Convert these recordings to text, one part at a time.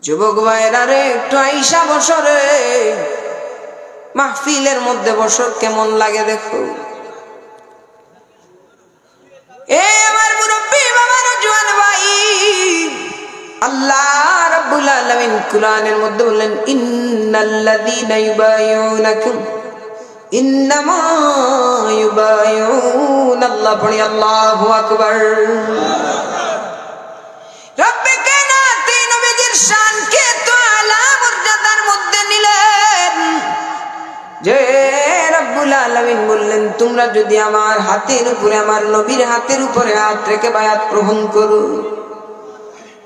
যুবক ভাইরা রে, একটু আইসা বছরে মাহফিলের মধ্যে বছর কেমন লাগে দেখো। এ আমার মুরব্বী বাবার জওয়ান ভাই, আল্লাহ রাব্বুল আলামিন কুরআনের মধ্যে বললেন, ইন্নাল্লাযীনা ইউবাইউনাকুম ইন্নামা ইউবাইউনাল্লাহ। পড়ি আল্লাহু আকবার। রব্বে কায়নাত নবীজির শানকে তো আলা মর্যাদার মধ্যে নিলেন যে রব্বুল আলামিন বললেন, তোমরা যদি আমার হাতের উপরে, আমার নবীর হাতের উপরে হাত রেখে বায়াত গ্রহণ করো,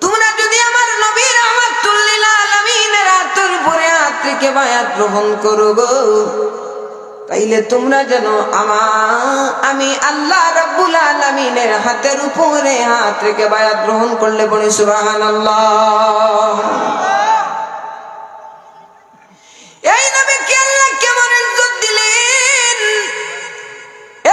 তোমরা যদি আমার নবীর রাহমাতুল লিল আলামিনের হাতের উপরে হাত রেখে বায়াত গ্রহণ করো গো, তাইলে তোমরা যেন আমি আল্লাহ রাব্বুল আলামিনের হাতের উপরে হাত রেখে বায়াত গ্রহণ করলে বলি সুবহানাল্লাহ। এই নবীকে আল্লাহ কেমন ইজ্জত দিলেন,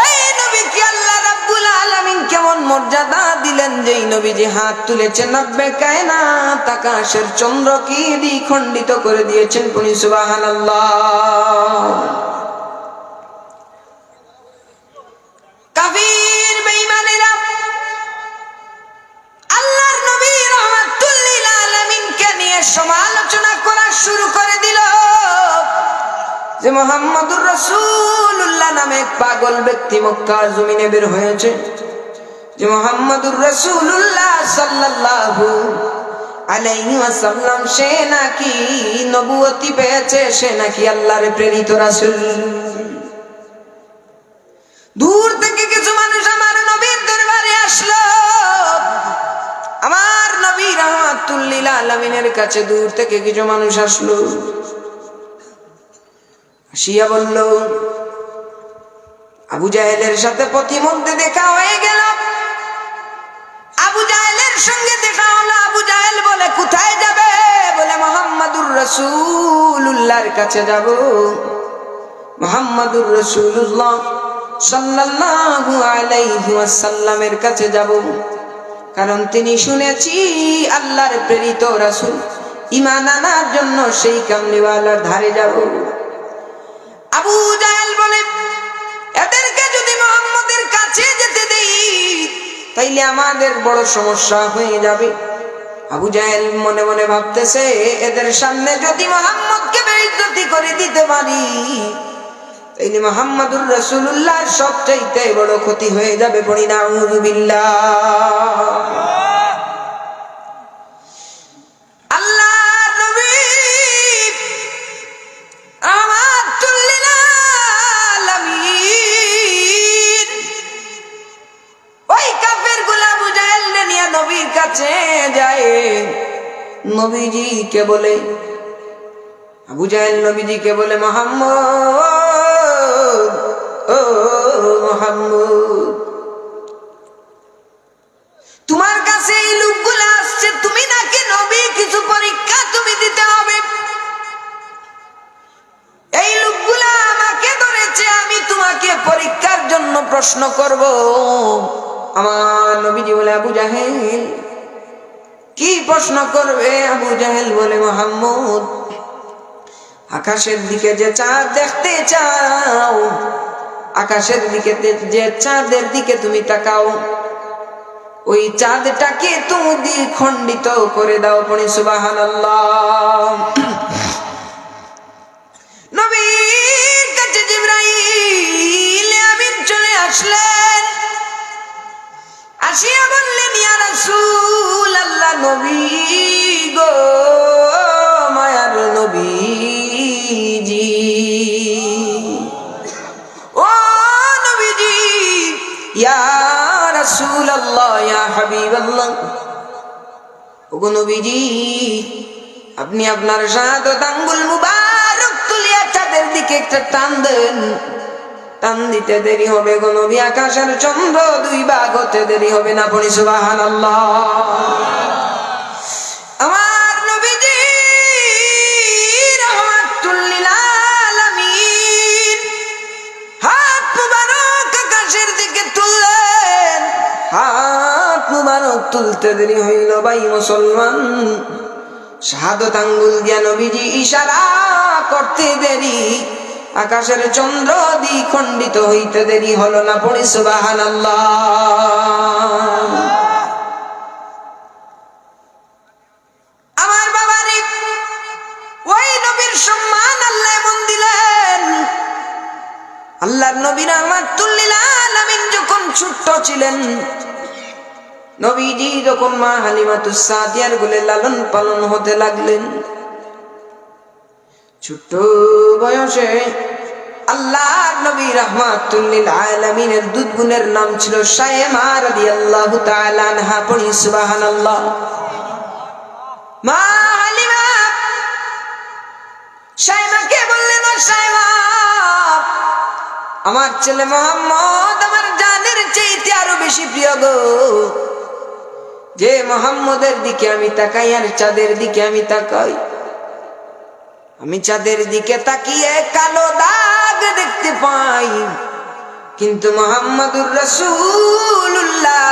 এই নবীকে আল্লাহ রাব্বুল আলামিন কেমন মর্যাদা দিলেন, যেই নবী যে হাত তুলেছেন রব্বে কায়নাত আকাশের চন্দ্রকে দ্বিখণ্ডিত করে দিয়েছেন, বলি সুবহানাল্লাহ। কাফির বেঈমানেরা আল্লাহর নবী রাহমাতুল লিল আলামিনকে নিয়ে সমালোচনা করা শুরু করে দিল যে মুহাম্মদুর রাসূলুল্লাহ নামে এক পাগল ব্যক্তি মক্কার জমিনে বের হয়েছে, যে মুহাম্মদুর রাসূলুল্লাহ সাল্লাল্লাহু আলাইহি ওয়াসাল্লাম সে নাকি নবুয়তি পেয়েছে, সে নাকি আল্লাহর প্রেরিত রাসূল। দূর থেকে কিছু মানুষ আমার নবীর দরবারে আসলো, আমার নবী রাহমাতুল লিল আলামিনের কাছে দূর থেকে কিছু মানুষ আসলো, আসিয়া বলল, আবু জাহেলের সাথে প্রতিমধ্যে দেখা হয়ে গেল। আবু জাহেলের সঙ্গে দেখা হলো। আবু জাহেল বলে, কোথায় যাবে? বলে, মুহাম্মদুর রাসূলুল্লাহর কাছে যাব, মুহাম্মদুর রাসূলুল্লাহ সাল্লাল্লাহু আলাইহি ওয়াসাল্লামের কাছে যাব, কারণ তিনি শুনেছি আল্লাহর প্রেরিত রাসূল, ঈমান আনার জন্য সেই কামলিওয়ালার ধারে যাব। আবু জাহেল বলে, এদেরকে যদি মুহাম্মদের কাছে যেতে দেই তাইলে আমাদের বড় সমস্যা হয়ে যাবে। আবু জাহেল মনে মনে ভাবতেছে, এদের সামনে যদি মুহাম্মদকে বেইজ্জতি করে দিতে পারি তাইলে মুহাম্মদুর রাসূলুল্লাহ সবচাইতে বড় ক্ষতি হয়ে যাবে। পড়ি নাউযু বিল্লাহ। আল্লাহর নবী রাহমাতুল লিল আলামিন ওই কাফেরগুলা আবু জাহেলকে নিয়ে নবীর কাছে যায়। নবীজিকে বলে, আবু জাহেল নবীজিকে বলে, মুহাম্মদ, ও মুহাম্মদ, তোমার কাছে এই লোকগুলো আসছে, তুমি নাকি নবী, কিছু পরীক্ষা তুমি দিতে হবে। এই লোকগুলা আমাকে ধরেছে, আমি তোমাকে পরীক্ষার জন্য প্রশ্ন করব। আমার নবীজি বলে, আবু জাহেল কি প্রশ্ন করবে? আবু জাহেল বলে, মুহাম্মদ, আকাশের দিকে যে চাঁদ দেখতে চাও, আকাশের দিকে যে চাঁদের দিকে তুমি তাকাও, ওই চাঁদটাকে তুমি দ্বিখণ্ডিত করে দাও। পড়ি সুবহানাল্লাহ। নবীর কাছে জিবরাইল আমিন চলে আসলেন, আসিয়া বললেন, ইয়া রাসূলুল্লাহ, নবী গো, মায়ার নবীজি, ও নবীজি, ইয়া রাসূলুল্লাহ, ইয়া হাবিবাল্লাহ, ওগো নবীজি, আপনি আপনার শাহাদাত আঙ্গুল মুবারক তুলিয়া চাঁদের দিকে একটা টান দেন। টান দিতে দেরি হবে গো নবী, আকাশের চন্দ্র দুই ভাগ হতে দেরি হবে না। পড়ি সুবহানাল্লাহ। আমার নবীজি রাহমাতুল লিল আলামিন হাত মুবারক আকাশের দিকে তুললেন। হাত মুবারক তুলতে দেরি হইল ভাই মুসলমান, শাহাদত আঙ্গুল দিয়া নবীজি ইশারা করতে দেরি, আকাশের চন্দ্র দ্বিখণ্ডিত হইতে দেরি হলো না। পড়ি সুবহানাল্লাহ। আমার বাবারে, ওই নবীর সম্মান আল্লাহ এমন দিলেন, আল্লাহর নবী রাহমাতুল লিল আলামিন যখন ছোট্ট ছিলেন, নবীজি যখন মা হালিমাতুস সাদিয়ার কোলে লালন পালন হতে লাগলেন, ছোট্ট বয়সে আল্লাহর নবী রাহমাতুল লিল আলামিনের দুধ গুণের নাম ছিল শায়মা রাদিয়াল্লাহু তাআলা আনহা। পড়ি সুবহানাল্লাহ। মা হালিমা শায়মাকে বললেন, ও শায়মা, আমার ছেলে মুহাম্মদ আমার জানের চাইতে আরো বেশি প্রিয় গো। যে মুহাম্মদের দিকে আমি তাকাই আর চাঁদের দিকে আমি তাকাই, আমি চাঁদের দিকে তাকিয়ে কালো দাগ দেখতে পাই, কিন্তু মুহাম্মাদুর রাসূলুল্লাহ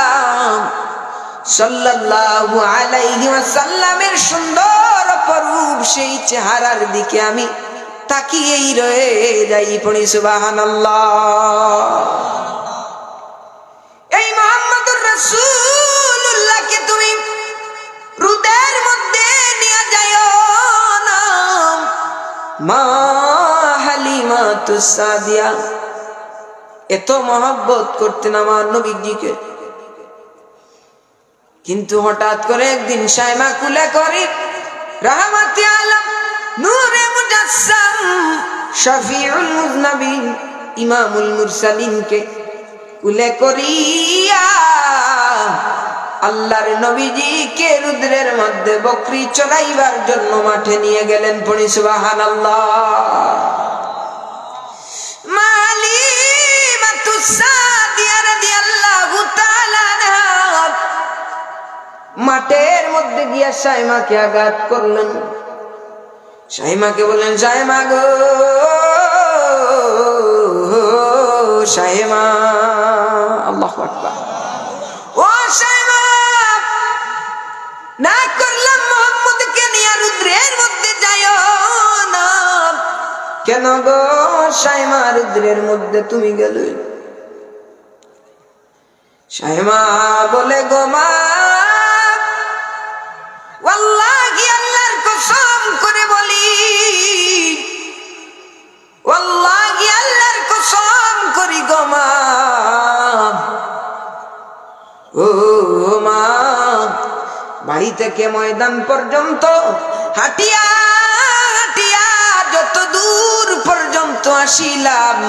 সাল্লাল্লাহু আলাইহি ওয়াসাল্লামের সুন্দর অপরূপ সেই চেহারার দিকে আমি তাকিয়েই রয়ে যাই। পড়ি সুবহানাল্লাহ। এই মুহাম্মাদুর রাসূলুল্লাহকে তুমি হৃদয়ের মধ্যে নিয়ে যাও না। মা হালিমাতুস সাদিয়া এত মহব্বত করতেন আমার নবীজিকে, কিন্তু হঠাৎ করে একদিন শায়মা কুলে করি রাহমাতে আলম নূরে মুজাসসাম শফিউল মুজনবিন ইমামুল মুরসালিনকে কুলে করিয়া আল্লাহর নবীজিকে রুদ্রের মধ্যে বকরি চড়াইবার জন্য মাঠে নিয়ে গেলেন। পড়ি সুবহানাল্লাহ। মালিমাতুস সাদিয়া রাদিয়াল্লাহু তাআলা আনহা মাঠের মধ্যে গিয়া শায়মাকে আঘাত করলেন। শায়মাকে বললেন, শায়মা গো, শায়মা, আল্লাহু আকবার। ও শায়মা, না করলাম মুহাম্মদকে নিয়ে রুদ্রের মধ্যে যাইও না। কেন গো শায়মা, রুদ্রের মধ্যে তুমি গেলে? শায়মা বলে, গো মা, ওয়াল্লাহি আল্লাহর কসম করে বলি, ওয়াল্লাহি আল্লাহর কসম করি গো মা, ও মা, বাড়ি থেকে ময়দান পর্যন্ত হাঁটিয়া হাঁটিয়া যত দূর পর্যন্ত আসিলাম,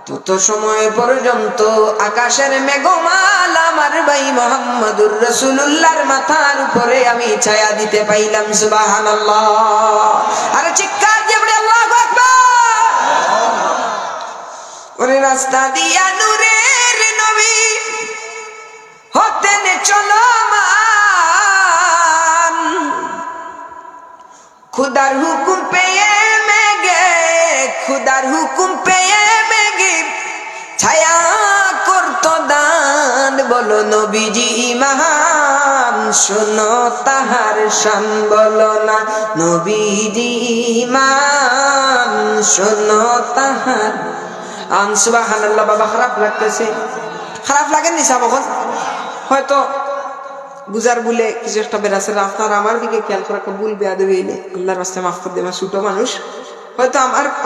তত সময় পর্যন্ত আকাশের মেঘমাল আমার ভাই মুহাম্মাদুর রাসূলুল্লাহর মাথার উপরে আমি ছায়া দিতে পাইলাম। সুবহানাল্লাহ। আরে চিৎকার দিয়ে বলি আল্লাহু আকবার। ওরে রাস্তা দিয়া নূরের নবী হতেন চলমান, খুদার হুকুম পেয়ে মেঘে, খুদার হুকুম পেয়ে মেঘে ছায়া করত দান। বলো নবীজি মহান, শোনো তাহার শান, বলো না নবীজি মহান, শোনো তাহার। সুবহানাল্লাহ। বাবা খারাপ লাগতেছে? খারাপ লাগেনি সাবখন? হয়তো বুঝার বলে কিছু একটা বেরাছে, আপনার আমার দিকে খেয়াল করে একটা ভুল বেয়াদবি হইলে আল্লাহর রাস্তায় মাফ করে দেবেন। ছোট মানুষ, হয়তো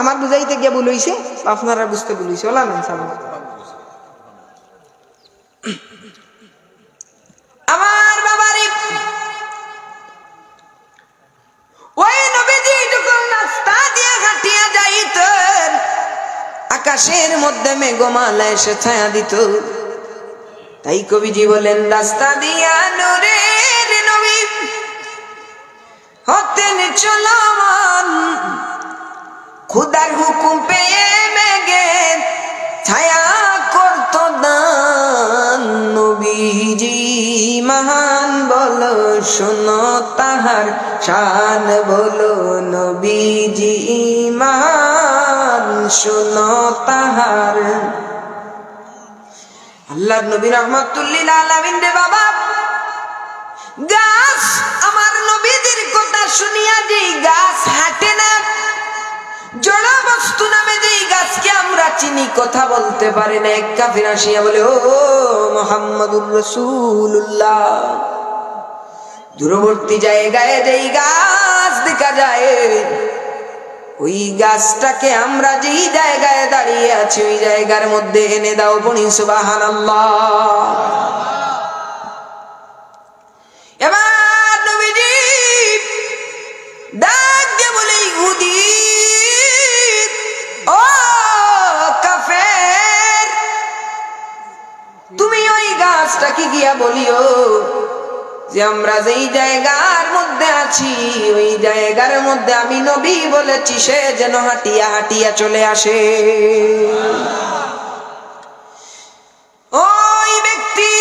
আমার বুঝাইতে গিয়ে ভুল হইছে, আপনারা বুঝতে ভুল হইছে। ওলা নেন সাব। আমার বাবারে, ওই নবীজি যখন রাস্তা দিয়ে হাঁটিয়া যাইতেন, আকাশের মধ্যে মেঘমালা এসে ছায়া দিত। তাই কবিজি বলেন, রাস্তা দিয়া নূরের নবী হতেন চলমান, খুদার হুকুম পেয়ে মেঘে ছায়া করত দান। নবীজি মহান, বলো শোনো তাহার শান, বলো নবীজি মহান, শোনো তাহার। আল্লাহর নবী রাহমাতুল লিল আলামিন রে বাবা, গাছ আমার নবীদের চিনি কথা বলতে পারে না। এক কাফির আসিয়া বলে, ও মুহাম্মাদুর রাসূলুল্লাহ, দূরবর্তী জায়গায় যেই গাছ দেখা যায়, ওই গাছটাকে আমরা যেই জায়গায় দাঁড়িয়ে আছি ওই জায়গার মধ্যে এনে দাও। বলি সুবহানাল্লাহ। এবার নবীজি ডাক দিয়ে বলে, ইহুদি, ও কাফের, তুমি ওই গাছটাকে গিয়া বলিও যে আমরা যেই জায়গার মধ্যে আছি ওই জায়গার মধ্যে আমি নবী বলেছি, সে যেন হাঁটিয়া হাঁটিয়া চলে আসে। ওই ব্যক্তি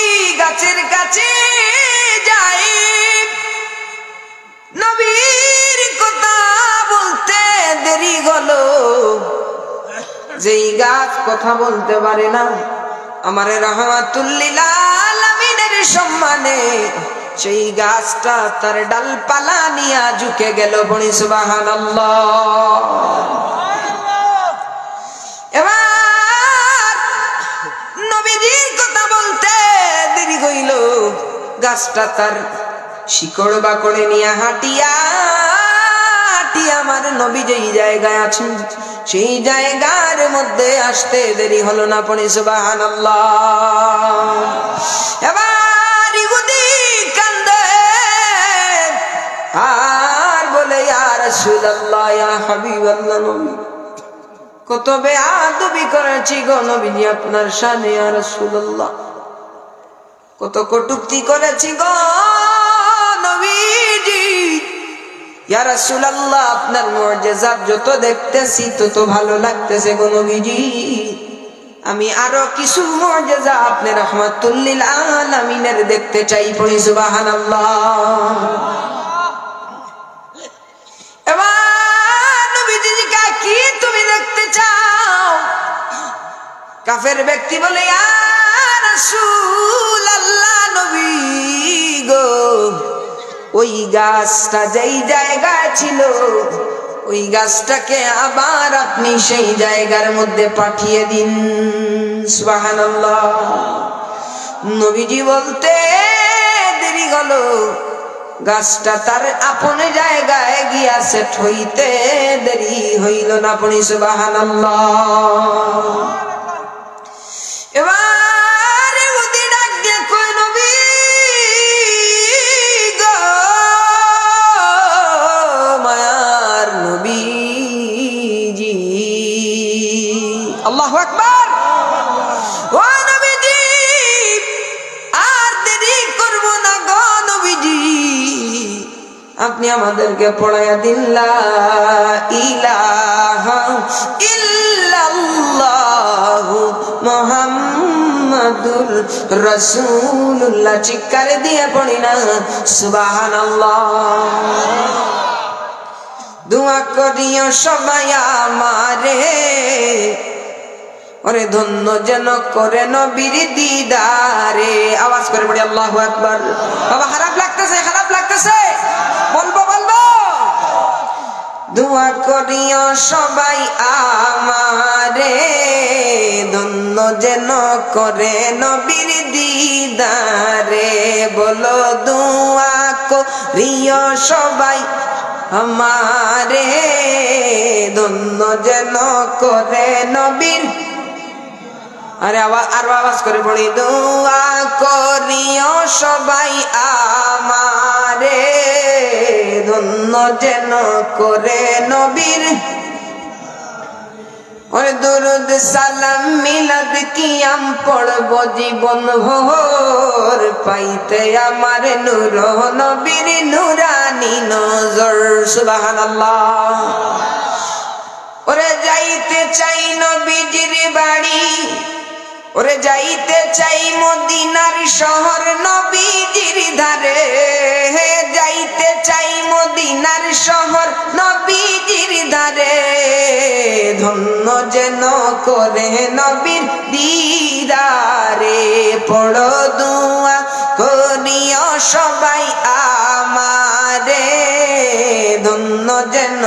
গাছের কাছে যায়, নবীর কথা বলতে দেরি হলো। যেই গাছ কথা বলতে পারে না, আমার রাহমাতুল লিল আলামিনের সম্মানে সেই গাছটা তার ডালপালা নিয়া ঝুঁকে গেল। বলি সুবহানাল্লাহ। এবার নবীজির কথা বলতে দেরি হইল, গাছটা তার শিকড় বাকড়ে নিয়ে হাঁটিয়া হাঁটিয়া আমার নবী যেই জায়গায় আছেন সেই জায়গার মধ্যে আসতে দেরি হলো না। পড়ি সুবহানাল্লাহ। এবার ইহুদি কান্দে আর বলে, ইয়া রাসূলুল্লাহ, ইয়া হাবিবাল্লাহ, নবী কত বেয়াদবি করেছি গো নবীজি আপনার শানে, ইয়া রাসূলুল্লাহ কত কটূক্তি করেছি গো নবীজি। ইয়া রাসূলুল্লাহ আপনার মুজিজাত যত দেখতেছি তত ভালো লাগতেছে গো নবীজি। আমি আরো কিছু মুজিজা আপনি রাহমাতুল লিল আলামিনের দেখতে চাই। পড়ি সুবহানাল্লাহ। এবার নবীজি কি তুমি দেখতে চাও? কাফের ব্যক্তি বলে, ইয়া রাসূলুল্লাহ, নবী গো, ওই গাছটা যেই জায়গায় ছিল ওই গাছটাকে আবার আপনি সেই জায়গার মধ্যে পাঠিয়ে দিন। সুবহানাল্লাহ। নবীজি বলতে দেরি হলো, গাছটা তার আপন জায়গায় গিয়া সেট হইতে দেরি হইল না। পড়ি সুবহানাল্লাহ। এবার ইহুদি ডাক দিয়ে কয়, নবী গো, মায়ার নবীজি, আল্লাহু আকবার, ও নবীজি আর দেরি করব না গো নবীজি, আপনি আমাদেরকে পড়াইয়া দিন লা ইলাহা ইল্লাল্লাহু মুহাম্মাদুর রাসূলুল্লাহ। চিৎকার দিয়ে পড়ি না সুবহানাল্লাহ। দোয়া করিও সবাই আমারে, ওরে ধন্য যেন করে নবীর দিদারে। আওয়াজ করে পড়ি আল্লাহু আকবার। বাবা খারাপ লাগতেছে, খারাপ লাগতেছে, বলবো বলবো। দোয়া করিও সবাই আমারে, ধন্য যেন করে নবীর দিদারে। বলো দোয়া করিও সবাই আমারে, ধন্য যেন করে নবীর। আরে আরো আওয়াজ করে পড়ি, দোয়া করিও সবাই আমারে, ধন্য যেন করে নবীর। ওরে দুরুদ সালাম মিলাদ কিয়াম পড়ব জীবন ভোর, পাইতে আমার নূর নবীর নুরানি নজর। সুবহানাল্লাহ। ওরে যাইতে চাই নবীজির বাড়ি, ওরে যাইতে চাই মদিনার শহর নবীজির ধারে, যাইতে চাই মদিনার শহর নবীজির ধারে, ধন্য যেন করে নবীর দিদারে। পড়ো দোয়া করিও সবাই আমারে, ধন্য যেন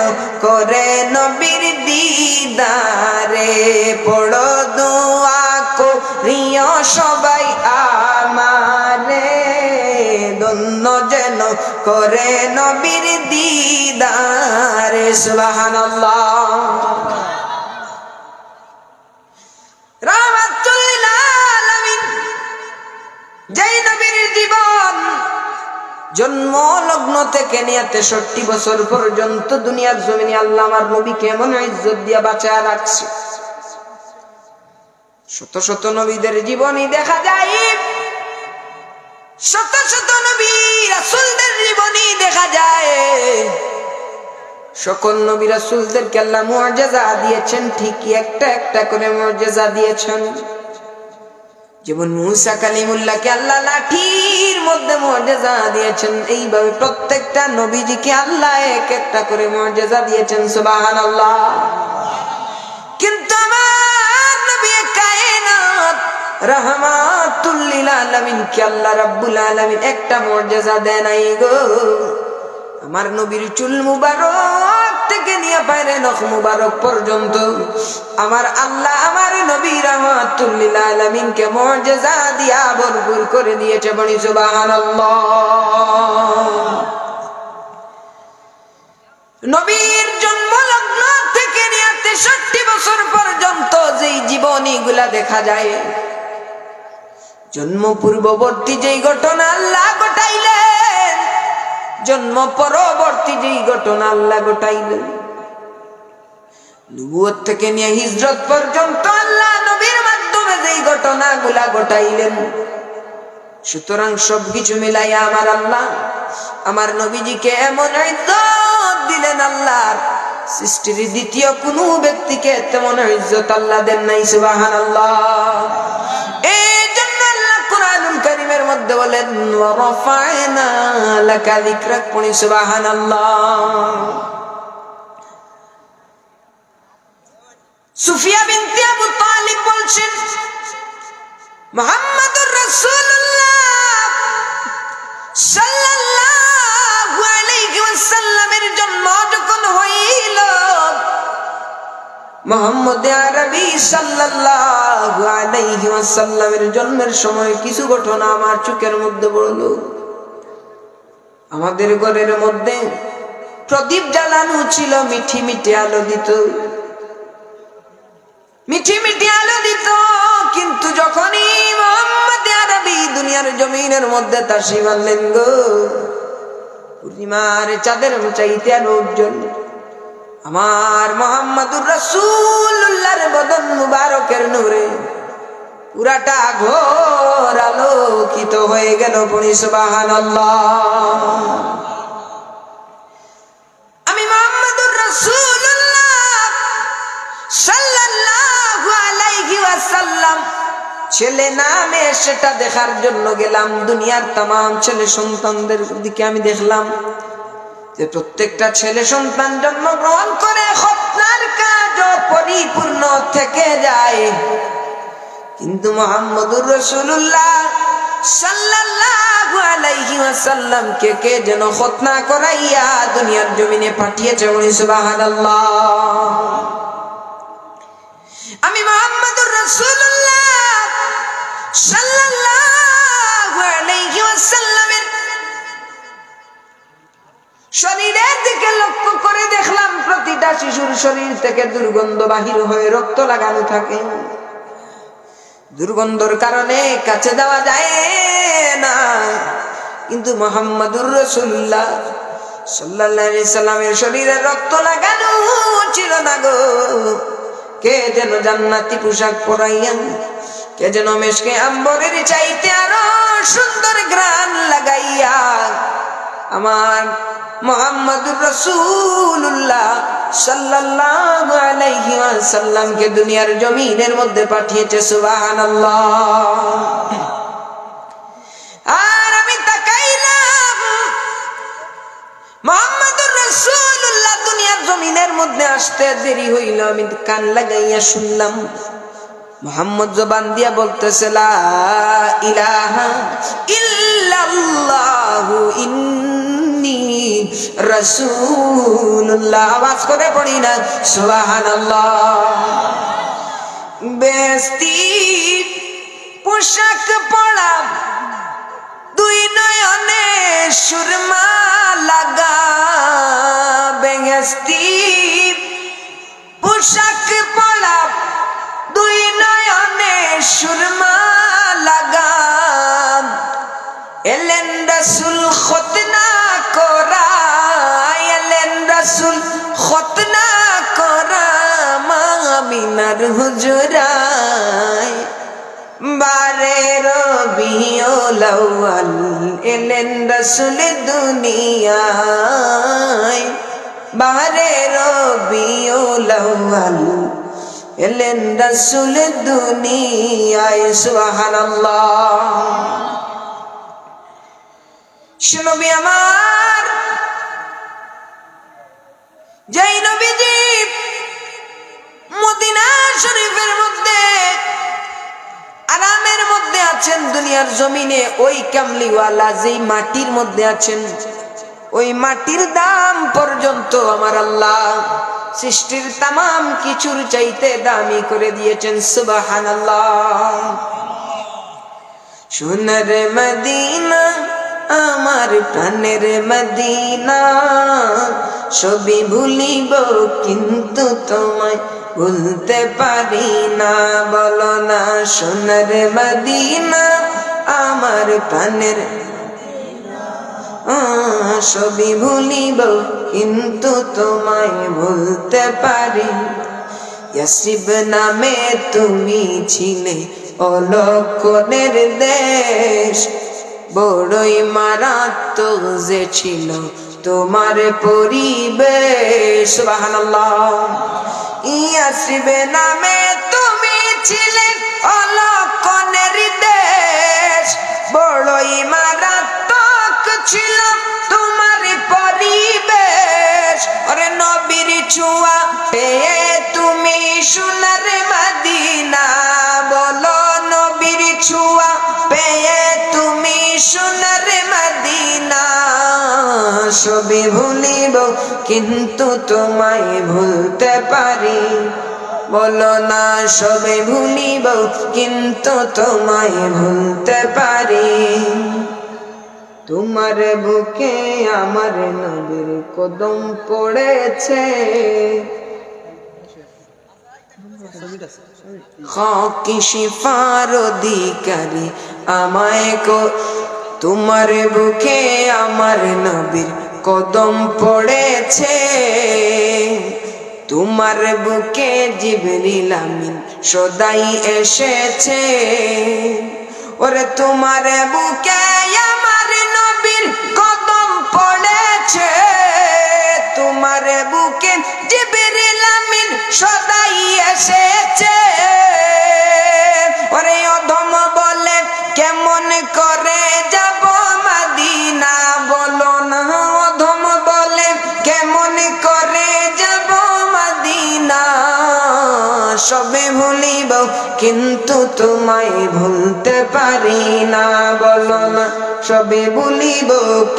করে নবীর দিদারে। পড়ো দোয়া করিও সবাই আমারে, ধন্য যেন করে নবীর দিদারে। সুবহানাল্লাহ। রাহমাতুল লিল আলামিন, যেই নবীর জীবন জন্ম লগ্ন থেকে নিয়ে 63 বছর পর্যন্ত দুনিয়ার জমিনে আল্লাহ আমার নবীকে এমন ইজ্জত দিয়া বাঁচায় রাখছে। শত শত নবীদের জীবনী দেখা যায়, শত শত নবী রাসূলদের জীবনী দেখা যায়। সকল নবী রাসূলদেরকে আল্লাহ মুআজিজা দিয়েছেন, ঠিকই একটা একটা করে মুআজিজা দিয়েছেন। যেমন মূসা কালিমুল্লাহকে আল্লাহ লাঠির মধ্যে মুআজিজা দিয়েছেন, এইভাবে প্রত্যেকটা নবীজিকে আল্লাহ এক একটা করে মুআজিজা দিয়েছেন। সুবহানাল্লাহ। কিন্তু আমার নবী কায়নাত রাহমাতুল লিল আলামিন কে আল্লাহ রাব্বুল আলামিন একটা মুআজিজা দেন নাই গো। আমার নবীর চুল মুবারক থেকে নিয়ে পায়ের নখ মুবারক পর্যন্ত আমার আল্লাহ আমার নবী রাহমাতুল লিল আলামিন কে মুআজিজা দিয়া ভরপুর করে দিয়েছে। বলি সুবহানাল্লাহ। নবীর জন্ম লগ্ন থেকে নিয়ে 63 বছর পর্যন্ত যেই জীবনীগুলা দেখা যায়, জন্ম পূর্ববর্তী যেই ঘটনা আল্লাহ ঘটাইলেন, জন্ম পরবর্তী যেই ঘটনা আল্লাহ ঘটাইলেন, নবুয়ত থেকে নিয়ে হিজরত পর্যন্ত আল্লাহ নবীর মাধ্যমে যেই ঘটনাগুলা ঘটাইলেন, সুতরাং সবকিছু মিলাইয়া আমার আল্লাহ আমার নবীজিকে এমন ইজ্জত দিলেন, আল্লাহর সৃষ্টির দ্বিতীয় কোনো ব্যক্তিকে তেমন ইজ্জত আল্লাহ দেন নাই। সুবহানাল্লাহ। এই জন্য আল্লাহ কুরআনুল কারীমের মধ্যে বলেন ওয়া রাফা'না লাকা যিকরাক। পড়ি সুবহানাল্লাহ। সুফিয়া বিনতে আবু তালিব বলছেন, মুহাম্মাদুর রাসূলুল্লাহ সাল্লাল্লাহু আলাইহি ওয়াসাল্লামের জন্ম যখন হইল, মুহাম্মদ আরবি সাল্লাল্লাহু আলাইহি ওয়াসাল্লামের জন্মের সময় কিছু ঘটনা আমার চোখের মধ্যে পড়ল। আমাদের ঘরের মধ্যে প্রদীপ জ্বালানো ছিল, মিঠি মিঠি আলো দিত, মিঠি মিঠি আলো দিত। কিন্তু যখনই মুহাম্মদ আরবি দুনিয়ার জমিনের মধ্যে তাশরীফ আনলেন গো, পূর্ণিমার চাঁদের চাইতে আলো উজ্জ্বল আমার মুহাম্মদুর রাসূলুল্লাহর বদন মুবারকের নূরে পুরাটা ঘর আলোকিত হয়ে গেল। পড়ি সুবহানাল্লাহ। আমি মুহাম্মদুর রাসূলুল্লাহ সাল্লাল্লাহু আলাইহি ওয়াসাল্লাম ছেলে নামে সেটা দেখার জন্য গেলাম। দুনিয়ার तमाम ছেলে সন্তানদের দিকে আমি দেখলাম যে প্রত্যেকটা ছেলে সন্তান জন্মগ্রহণ করে খতনার কাজ পরিপূর্ণ থেকে যায়, কিন্তু মুহাম্মদুর রাসূলুল্লাহ সাল্লাল্লাহু আলাইহি ওয়াসাল্লাম কে যেন খতনা করাইয়া দুনিয়ার জমিনে পাঠিয়েছে। বলি সুবহানাল্লাহ। আমি মুহাম্মদুর রাসূলুল্লাহ সাল্লাল্লাহু আলাইহি ওয়াসাল্লামের শরীরের দিকে লক্ষ্য করে দেখলাম প্রতিটা শিশুর শরীর থেকে দুর্গন্ধ বাহির হয়ে রক্ত লাগানো থাকে। দুর্গন্ধর কারণে কাছে দেওয়া যায় না, কিন্তু মুহাম্মদুর রাসূলুল্লাহ সাল্লাল্লাহু আলাইহি সাল্লামের শরীরে রক্ত লাগানো ছিল না গো। কে যেন জান্নাতি পোশাক পরাইয়া, কে যেন মেশকে আম্বরের চাইতে আরো সুন্দর ঘ্রাণ লাগাইয়া আমার মুহাম্মদুর রাসূলুল্লাহ সাল্লাল্লাহু আলাইহি ওয়াসাল্লাম কে দুনিয়ার জমিনের মধ্যে পাঠিয়েছে। সুবহানাল্লাহ। আর আমি তাকাইলাম মুহাম্মদুর রাসূলুল্লাহ দুনিয়ার জমিনের মধ্যে আসতে দেরি হইল, আমি কান লাগাইয়া শুনলাম মুহাম্মদ জবান দিয়া বলতেছে লা ইলাহা ইল্লাল্লাহু ইন্নী রাসূলুল্লাহ। আওয়াজ করে পড়ি না সুবহানাল্লাহ। বেহেশতি পোশাক পরা, দুই নয়নে সুরমা লাগা। বেহেশতি পোশাক পরা, দুই নয়নে সুরমা লাগা। এলেন রাসূল খতনা করা, এলেন রাসূল খতনা করা আমিনার হুজরায়। বারে রবিউল আউয়াল এলেন রাসূল দুনিয়ায়। বারে রবিউল আউয়াল এলেন রাসূল দুনিয়ায়। সুবহানাল্লাহ। নবী আমার, যেই নবীজি মদিনা শরীফের মধ্যে আরামের মধ্যে আছেন দুনিয়ার জমিনে, ওই কামলিওয়ালা যেই মাটির মধ্যে আছেন, ওই মাটির দাম পর্যন্ত আমার আল্লাহ সৃষ্টির তামাম কিছুর চাইতে দামি করে দিয়েছেন। সুবহানাল্লাহ। সোনার মদিনা আমার প্রাণের মদিনা, সবই ভুলিব কিন্তু তোমায় ভুলতে পারি না। বলো না সোনার মদিনা আমার প্রাণের, সবই ভুলিব কিন্তু তোমায় ভুলতে পারি। ইয়াসরিব নামে তুমি ছিলে অলক্ষণের দেশ, বড়ই মারাত্মক যে ছিল তোমার পরিবেশ। সুবহানাল্লাহ। ইয়াসরিব নামে তুমি ছিলে অলক্ষণের দেশ, বড়ই মারাত্মক ছিল তোমার পরিবেশ। ওরে নবীর ছোঁয়া পেয়ে তুমি সোনার মদিনা, বলো নবীর ছোঁয়া পেয়ে তুমি সোনার মদিনা। সবই ভুলিব কিন্তু তোমায় ভুলতে পারি। বলো না সবই ভুলিব কিন্তু তোমায় ভুলতে পারি। তোমার বুকে আমার নবীর কদম পড়েছে, খাকি শিফার অধিকারী আমায় তোমার বুকে আমার নবীর কদম পড়েছে। তোমার বুকে জিবরিল আমিন সদাই এসেছে। ওরে তোমার বুকে আমার নবীর কদম পড়েছে, তোমার বুকে জিবরিল আমিন সদাই এসেছে। ওরে অধম বলে কেমন করে যাব মদিনা, বলো না অধম বলে কেমন করে যাব মদিনা। সবে ভুলিব কিন্তু তোমায় ভুলতে পারি না। বলো না সবে ভুলিব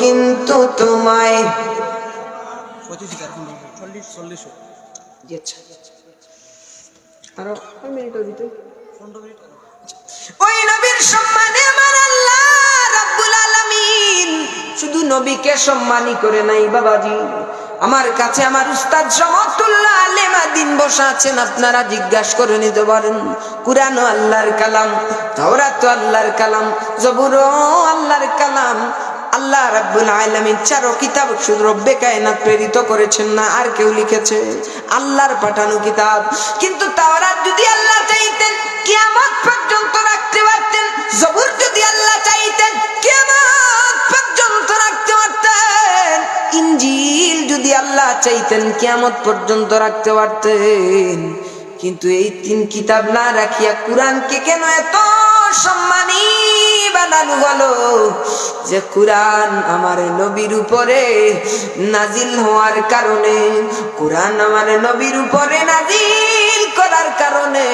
কিন্তু তোমায়। ওই নবীর সম্মানে আমার আল্লাহ রাব্বুল আলামিন শুধু নবীকে সম্মানী করে নাই বাবাজি। আমার কাছে আমার উস্তাদ শমতুল্লাহ আলেম আদিন বসা আছেন, আপনারা জিজ্ঞাসা করে নিতে পারেন। কুরআন আল্লাহর কালাম, তাওরাত আল্লাহর কালাম, জবুর আল্লাহর কালাম। আল্লাহ রাব্বুল আলামিন চারো কিতাব শুধু রব্বে কায়নাত প্রেরিত করেছেন না, আর কেউ লিখেছে? আল্লাহর পাঠানো কিতাব। কিন্তু তাওরাত যদি আল্লাহ চাইতেন কিয়ামত পর্যন্ত রাখতে পারতেন, জবুর যদি আল্লাহ চাইতেন কিয়ামত পর্যন্ত রাখতে পারতেন, ইনজিল যদি আল্লাহ চাইতেন কিয়ামত পর্যন্ত রাখতে পারতেন। কিন্তু এই তিন কিতাব না রাখিয়া কুরআনকে কেন এত সম্মানী বানানো হলো? যে কুরআন আমার নবীর উপরে নাজিল হওয়ার কারণে, কুরআন আমার নবীর উপরে নাজিল করার কারণে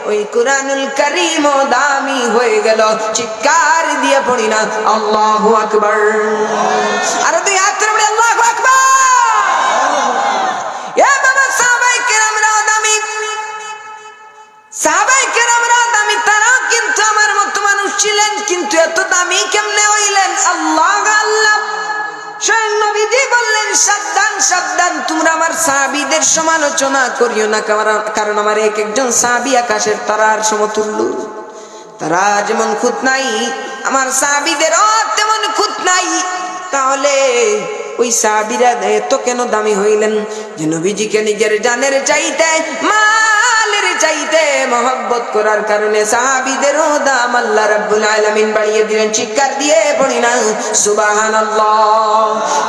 ওই কুরআনুল কারীম দামি হয়ে গেল। চিৎকার দিয়ে পড়ি না আল্লাহু আকবার। আর দুই হাত তুলে পড়ি আল্লাহু আকবার। এ বাবা সাহাবায়ে কেরামরা দামি, সাহাবায়ে সাবধান, তোমরা আমার সাহাবীদের সমালোচনা করিও না, কারণ আমার এক একজন সাহাবী আকাশের তারার সমতুল্য। তারা যেমন খুঁত নাই, আমার সাহাবীদেরও তেমন খুঁত নাই। তাহলে ওই সাহাবীরা এত কেন দামি হইলেন যে নবীজিকে নিজের জানের চাইতে, মালের চাইতে মহব্বত করার কারণে সাহাবীদেরও দাম আল্লাহ রাব্বুল আলামিন বাড়িয়ে দিলেন। চিৎকার দিয়ে পড়ি না সুবহানাল্লাহ।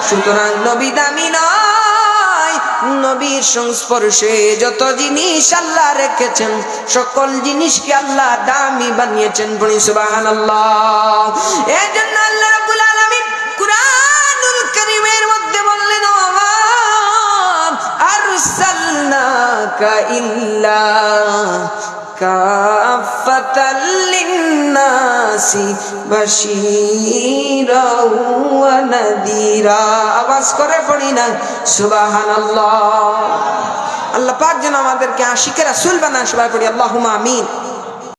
সুতরাং নবী দামি নয়, নবীর সংস্পর্শে যত জিনিস আল্লাহ রেখেছেন সকল জিনিসকে আল্লাহ দামি বানিয়েছেন। পড়ি সুবহানাল্লাহ। এজন্য আল্লাহ রাব্বুল আলামিন কুরআনুল কারীমের মধ্যে বললেন, আরসালনাকা ইল্লা কাফাতাল লিন্নাসি বাশীরাও ওয়া নাযীরা। আওয়াজ করে পড়ি না সুবহানাল্লাহ। আল্লাহ পাক যেন আমাদেরকে আশিকে রাসূল বানান। সবাই পড়ি আল্লাহুম্মা আমিন।